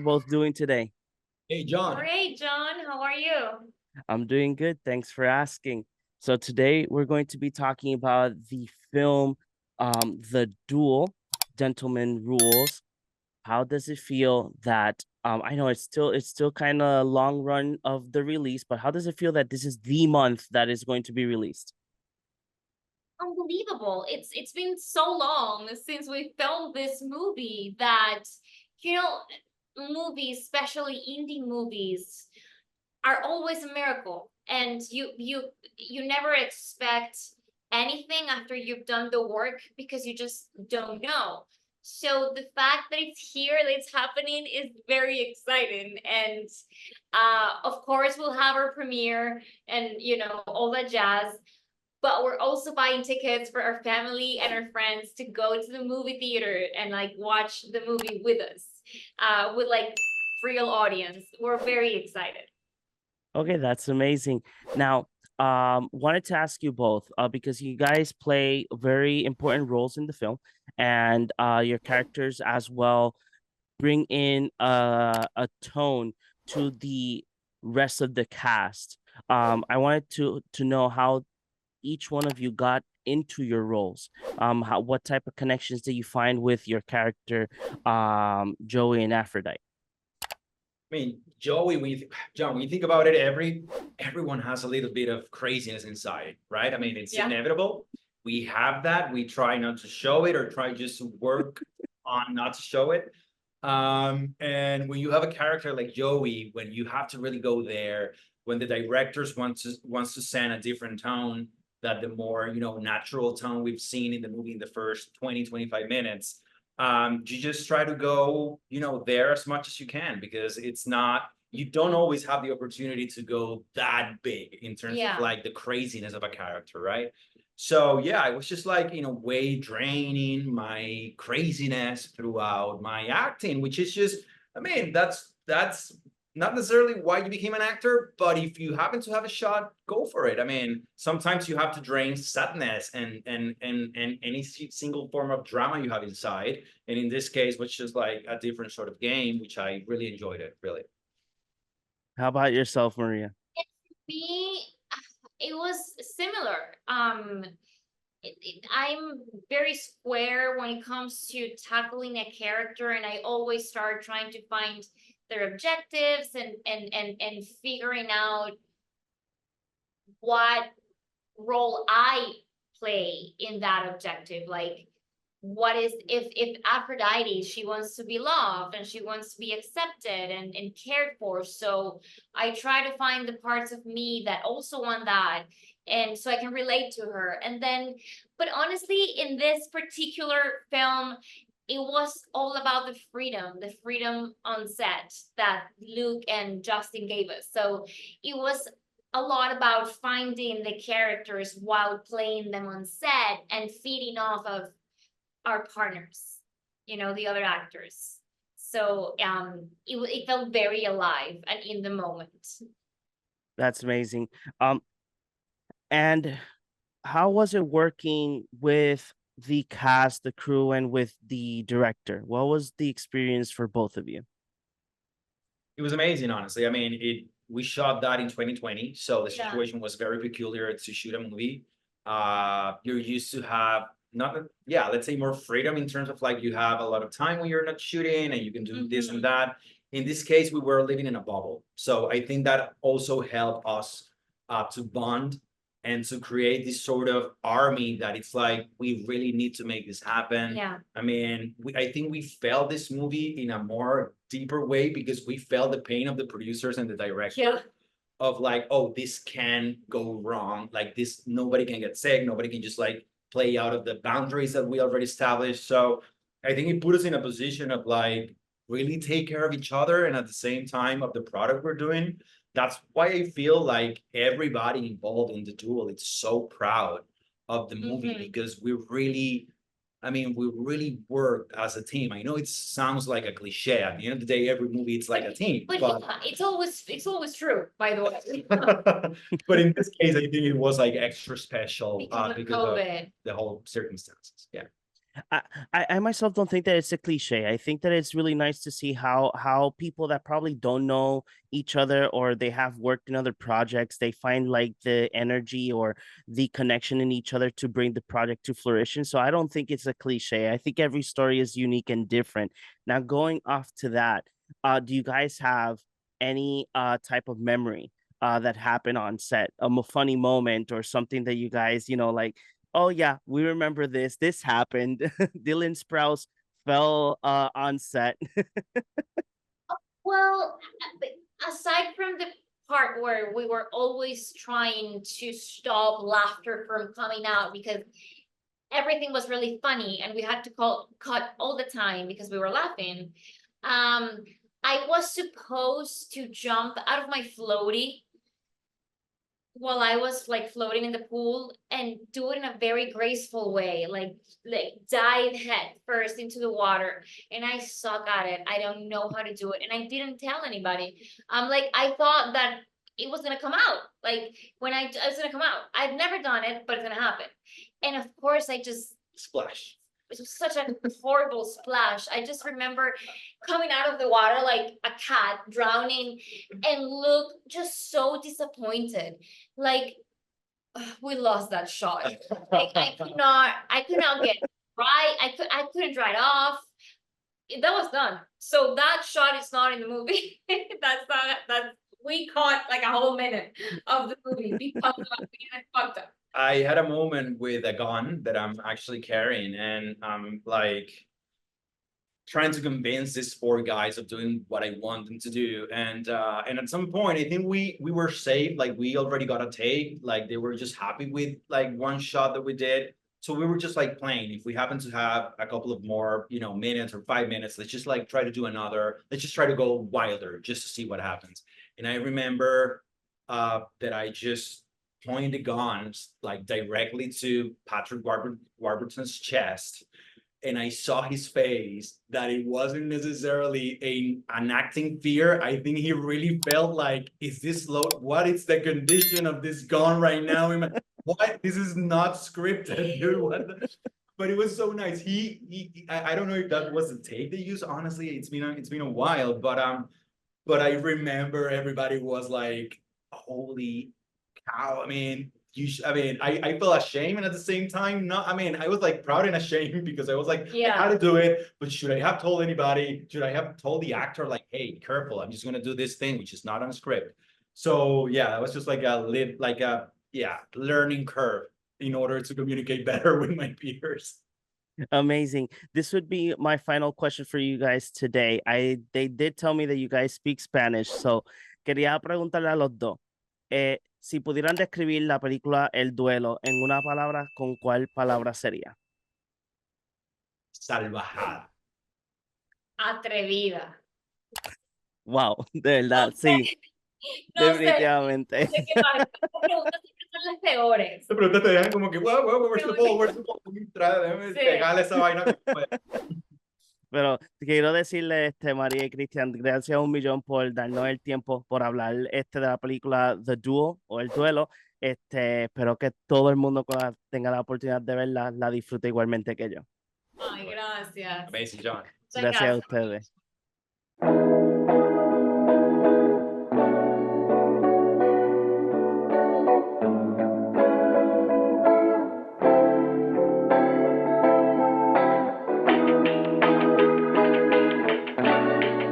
both doing today? Hey, John. Great, John. How are you? I'm doing good. Thanks for asking. So today we're going to be talking about the film, The Duel, Gentleman Rules. How does it feel that I know it's still kind of long run of the release, but how does it feel that this is the month that is going to be released? Unbelievable. It's been so long since we filmed this movie that, you know, movies, especially indie movies, are always a miracle. And you never expect anything after you've done the work because you just don't know. So the fact that it's here, that it's happening, is very exciting. And of course we'll have our premiere and all that jazz. But we're also buying tickets for our family and our friends to go to the movie theater and like watch the movie with us, with like real audience. We're very excited. Okay, that's amazing. Now, wanted to ask you both, because you guys play very important roles in the film, and your characters as well bring in a tone to the rest of the cast. I wanted to know how each one of you got into your roles. What type of connections did you find with your character, Joey and Aphrodite? I mean, Joey, John, when you think about it, everyone has a little bit of craziness inside, right? I mean, it's inevitable. We have that. We try not to show it or try just to work on not to show it. And when you have a character like Joey, when you have to really go there, when the directors wants to send a different tone, that the more, natural tone we've seen in the movie in the first 20, 25 minutes, you just try to go, there as much as you can, because you don't always have the opportunity to go that big in terms of like the craziness of a character, right? So yeah, I was just like, way draining my craziness throughout my acting, which is just, I mean, that's not necessarily why you became an actor, but if you happen to have a shot, go for it. I mean, sometimes you have to drain sadness and any single form of drama you have inside. And in this case, was just like a different sort of game, which I really enjoyed it, really. How about yourself, Maria? Me, it was similar. I'm very square when it comes to tackling a character, and I always start trying to find their objectives and figuring out what role I play in that objective. Like, what is, if Aphrodite, she wants to be loved and she wants to be accepted and cared for, so I try to find the parts of me that also want that, and so I can relate to her. And then, but honestly, in this particular film, it was all about the freedom on set that Luke and Justin gave us. So it was a lot about finding the characters while playing them on set and feeding off of our partners, the other actors. So it felt very alive and in the moment. That's amazing. And how was it working with the cast, the crew, and with the director? What was the experience for both of you? It was amazing, honestly. I mean, we shot that in 2020, so the situation was very peculiar to shoot a movie. You're used to have let's say more freedom in terms of like you have a lot of time when you're not shooting and you can do this and that. In this case, we were living in a bubble. So I think that also helped us to bond and to create this sort of army that it's like, we really need to make this happen. Yeah. I mean, I think we felt this movie in a more deeper way because we felt the pain of the producers and the director of like, oh, this can go wrong. Like this, nobody can get sick. Nobody can just like play out of the boundaries that we already established. So I think it put us in a position of like really take care of each other and at the same time of the product we're doing. That's why I feel like everybody involved in the Duel is so proud of the movie because we really worked as a team. I know it sounds like a cliche. At the end of the day, every movie it's like a team. But yeah, it's always true, by the way. But in this case, I think it was like extra special because of because of COVID. the whole circumstances. Yeah. I myself don't think that it's a cliche. I think that it's really nice to see how people that probably don't know each other or they have worked in other projects, they find like the energy or the connection in each other to bring the project to fruition. So I don't think it's a cliche. I think every story is unique and different. Now, going off to that, do you guys have any type of memory that happened on set, a funny moment or something that you guys, like, oh yeah, we remember this. This happened. Dylan Sprouse fell on set. Well, aside from the part where we were always trying to stop laughter from coming out because everything was really funny and we had to cut all the time because we were laughing. Um, I was supposed to jump out of my floaty while I was like floating in the pool and do it in a very graceful way, like dive head first into the water. And I suck at it. I don't know how to do it. And I didn't tell anybody. Like I thought that it was gonna come out. Like when I was gonna come out. I've never done it, but it's gonna happen. And of course I just Splash. it was such a horrible splash. I just remember coming out of the water like a cat drowning and look just so disappointed. Like we lost that shot. Like I could not get dry. I couldn't dry it off. That was done. So that shot is not in the movie. That's we caught like a whole minute of the movie because of being fucked up. I had a moment with a gun that I'm actually carrying, and I'm like trying to convince these four guys of doing what I want them to do. And at some point, I think we were safe. Like we already got a take. Like they were just happy with like one shot that we did. So we were just like playing. If we happen to have a couple of more, minutes or 5 minutes, let's just like try to do another. Let's just try to go wilder just to see what happens. And I remember that I just pointed the guns like directly to Patrick Warburton's chest, and I saw his face that it wasn't necessarily an acting fear. I think he really felt like, is this low? What is the condition of this gun right now? What? This is not scripted, dude. What but it was so nice. I don't know if that was the take they used. Honestly, it's been a while, but I remember everybody was like, holy cow. I mean, I felt ashamed, and at the same time, not. I mean, I was like proud and ashamed because I was like, I had to do it. But should I have told anybody? Should I have told the actor like, hey, careful, I'm just gonna do this thing, which is not on script. So yeah, that was just like a learning curve in order to communicate better with my peers. Amazing. This would be my final question for you guys today. They did tell me that you guys speak Spanish, so quería preguntarle a los dos. Si pudieran describir la película El Duelo en una palabra, ¿con cuál palabra sería? Salvajada. Atrevida. Wow, de verdad, sí, No sé. definitivamente. Sé que las preguntas siempre son las peores. Esta pregunta te dejan como que, wow, where's the ball? Where's the ball? Déjame pegarle esa vaina. Pero quiero decirle, María y Cristian, gracias un millón por darnos el tiempo, por hablar de la película The Duel o El Duelo. Espero que todo el mundo tenga la oportunidad de verla, la disfrute igualmente que yo. Ay, gracias. Amazing, John. Gracias a ustedes.